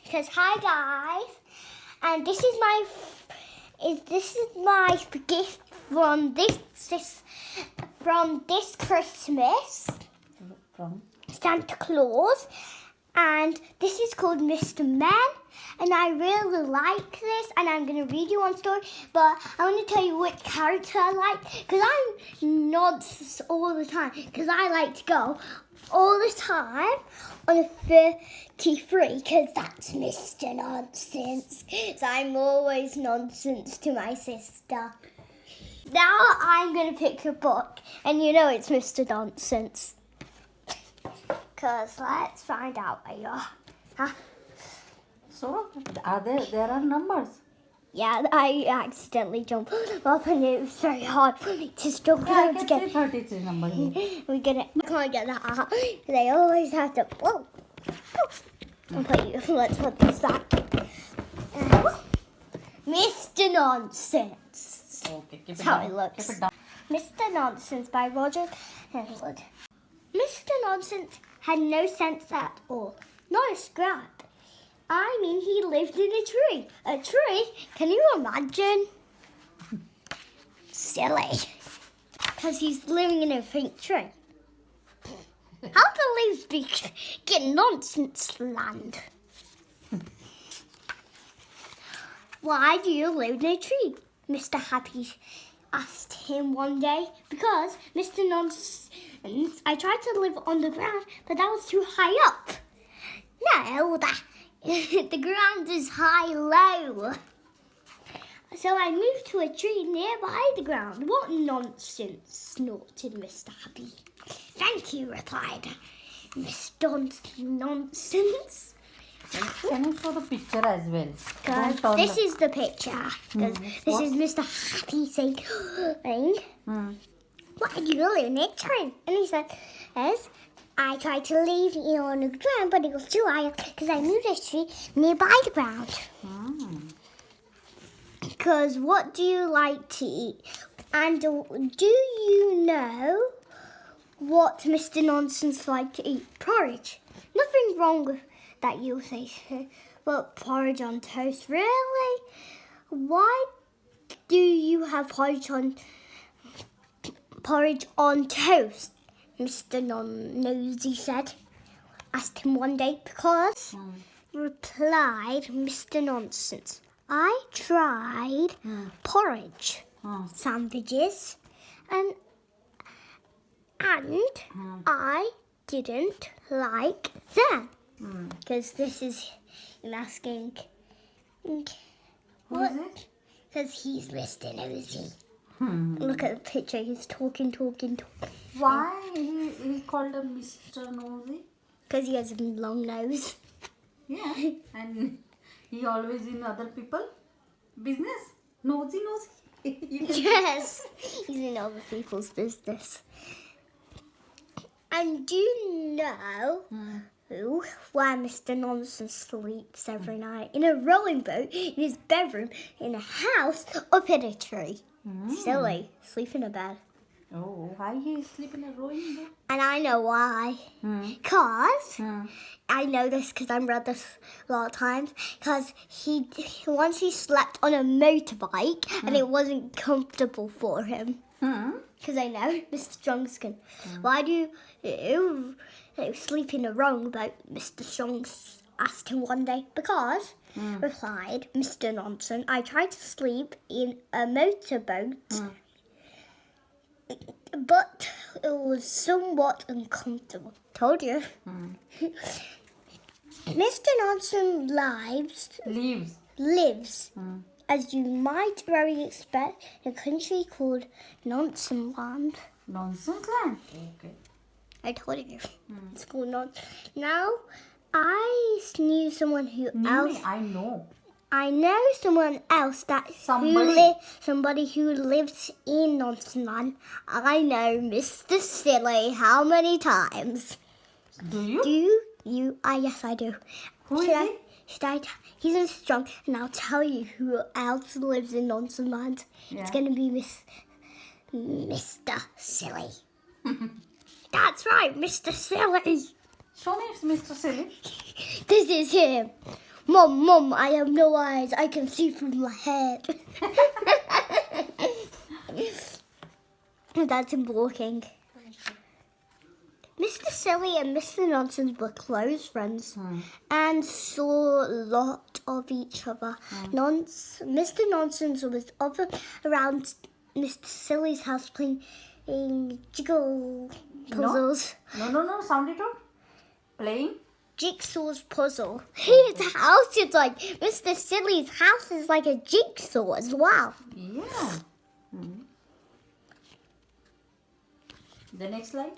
Because hi guys, and this is my gift from this Christmas From? Santa Claus, and this is called Mr. Men, and I really like this, and I'm going to read you one story, but I want to tell you which character I like, because I'm nonsense all the time, because I like to go all the time on a 33, because that's Mr. Nonsense, so I'm always nonsense to my sister. Now I'm going to pick a book, and you know it's Mr. Nonsense. Because let's find out where you are. Huh? So, there are numbers? Yeah, I accidentally jumped up and it was very hard for me to struggle Yeah, I to can get. see 33 number here. We can't get that out. They always have to. Whoa. Let's put this back. Mr. Nonsense. Okay, keep it That's how down. it looks. Keep it down. Mr. Nonsense by Roger Henswood. Mr. Nonsense had no sense at all. Not a scrap. I mean, he lived in a tree. A tree? Can you imagine? Silly. Because he's living in a fake tree. How can leaves be in nonsense land? Why do you live in a tree? Mr. Happy asked him one day. Because, Mr. Nonsense, I tried to live on the ground, but that was too high up. No, the ground is high low. So I moved to a tree nearby the ground. What nonsense, snorted Mr. Happy. Thank you, replied Mr. Nonsense. Can you show the picture as well? This is the picture. This is Mr. Happy saying, why do you live in a tree? And he said, I tried to leave you on the ground, but it was too high because I moved a tree nearby the ground. Because what do you like to eat? And do you know what Mr. Nonsense liked to eat? Porridge. Nothing wrong with that, you'll say. But porridge on toast, really? Why do you have porridge on toast? Mr. Non-Nosy asked him one day. Because, replied Mr. Nonsense, I tried porridge sandwiches and I didn't like them. Because this is him asking, Who is it? because he's Mr. Nosy. Look at the picture, he's talking. Why he called him Mr. Nosy? Because he has a long nose. Yeah, and he always in other people business. Nosy. Yes, he's in other people's business. And do you know where Mr. Nonsense sleeps every night? In a rowing boat, in his bedroom, in a house, up in a tree. Silly, sleep in a bed. Oh, why he sleep in a rowing boat? And I know why. Because I know this because I've read this a lot of times. Because once he slept on a motorbike and it wasn't comfortable for him. Because I know Mr. Strongskin. Why do you sleep in a wrong boat? Mr. Strongs asked him one day. Because, replied Mr. Nonsense, I tried to sleep in a motorboat. But it was somewhat uncomfortable. Told you. Mr. Nonsense lives, as you might very expect, in a country called Nonsense Land. Nonsense land? Okay. I told you. It's called Nonsense. Now, I knew someone who else. I know someone else somebody who lives in Nonsense Land. I know Mr. Silly. How many times? Do you? Yes, I do. Who is he? He's in Strong, and I'll tell you who else lives in Nonsense Land. Yeah. It's going to be Mr. Silly. That's right, Mr. Silly. Show me Mr. Silly. This is him. Mom, I have no eyes. I can see through my head. That's him walking. Mr. Silly and Mr. Nonsense were close friends and saw a lot of each other. Mr. Nonsense was often around Mr. Silly's house playing jiggle puzzles. No. Sound it out. Playing. Jigsaw's puzzle. His house is like Mr. Silly's house is like a jigsaw as well. Yeah. The next slide.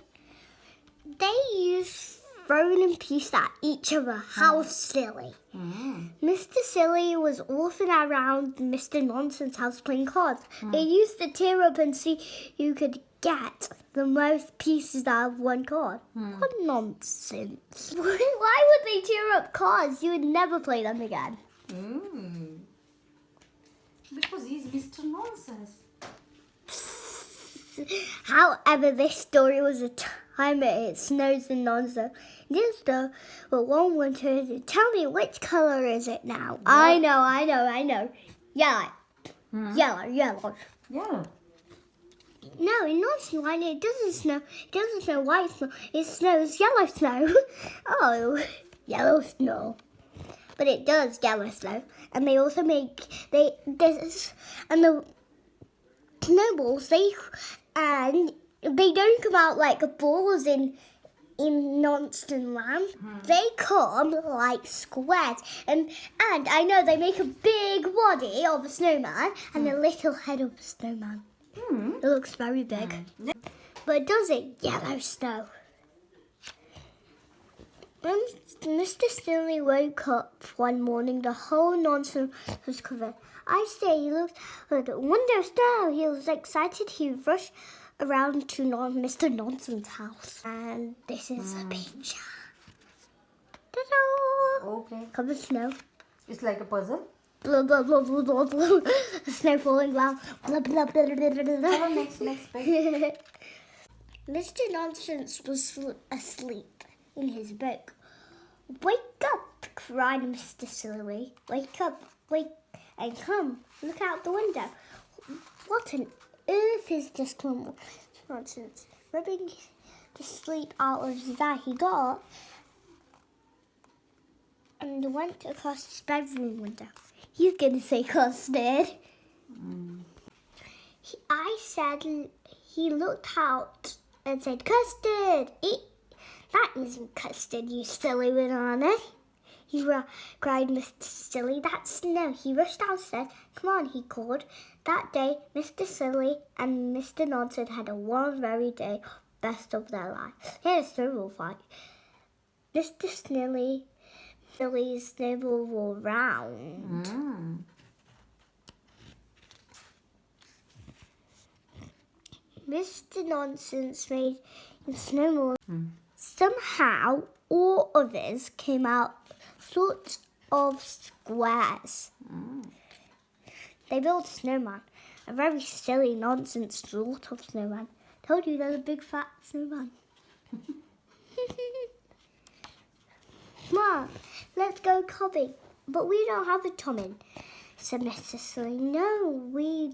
They used thrown and pieced at each other. How silly. Mr. Silly was often around Mr. Nonsense house playing cards. They used to tear up and see who could get the most pieces out of one card. What nonsense. Why would they tear up cards? You would never play them again. Because he's Mr. Nonsense. However, this story was a time it snows in Nonsense. This though, but one winter, tell me which color is it now? I know. Yellow. Yellow. Yeah. No, in Nonsense Land it doesn't snow. It doesn't snow white snow. It snows yellow snow. Oh, yellow snow. But it does yellow snow, and they also make and the snowballs they don't come out like balls in Nonsense Land. They come like squares, and I know they make a big body of a snowman and a little head of a snowman. It looks very big. But does it yellow snow? When Mr. Silly woke up one morning, the whole Nonsense was covered. I say he looked at the window snow. He was excited. He rushed around to Mr. Nonsense's house. And this is a picture. Ta-da! Okay. Covered snow. It's like a puzzle. Blah, blah, blah, blah, blah, blah. Snow falling down. Blah, blah, blah, blah, blah, blah. Next page. Mr. Nonsense was asleep in his bed. Wake up, cried Mr. Silly. Wake up, wake, and come, look out the window. What on earth is this nonsense? Rubbing the sleep out of his eye, he got up and went across his bedroom window. He's going to say custard. I said he looked out and said, custard, eat. That isn't custard, you silly banana. He cried Mr. Silly. That's snow. He rushed downstairs. Come on, he called. That day, Mr. Silly and Mr. Nonsense had one very day, best of their lives. They had a snowball fight. Mr. Silly's snowball rolled round. Mr. Nonsense made a snowball. Somehow, all others came out sort of squares. They built a snowman, a very silly nonsense sort of snowman. Told you there's a big fat snowman. Come on, let's go clubbing. But we don't have a Tommy, said Mr. Silly. No, we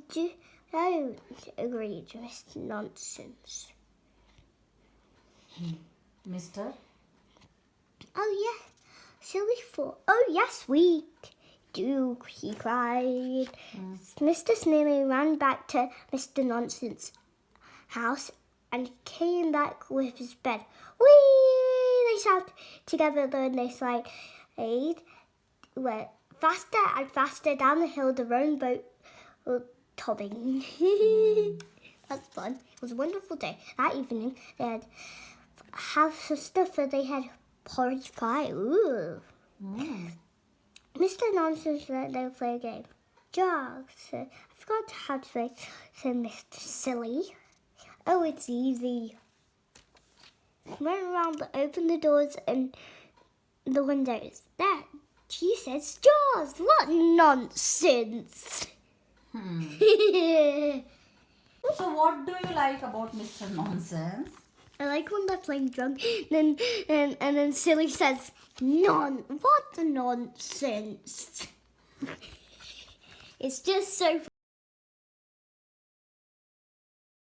don't, agreed Mr. Nonsense. Mister? Oh, yeah. Silly thought, oh, yes, we do, he cried. Mr. Silly ran back to Mr. Nonsense's house and came back with his bed. Whee! They shouted together, then they went faster and faster down the hill, the rowing boat tobbing. That's fun. It was a wonderful day. That evening, they had house of stuff, and they had porridge pie. Ooh. Mr. Nonsense let them play a game. Jog, said, I forgot how to play, said Mr. Silly. Oh, it's easy. Went around, opened the doors and the windows. There, she says, Jaws, what nonsense. So what do you like about Mr. Nonsense? I like when they're playing drunk. And then Silly says, what a nonsense. It's just so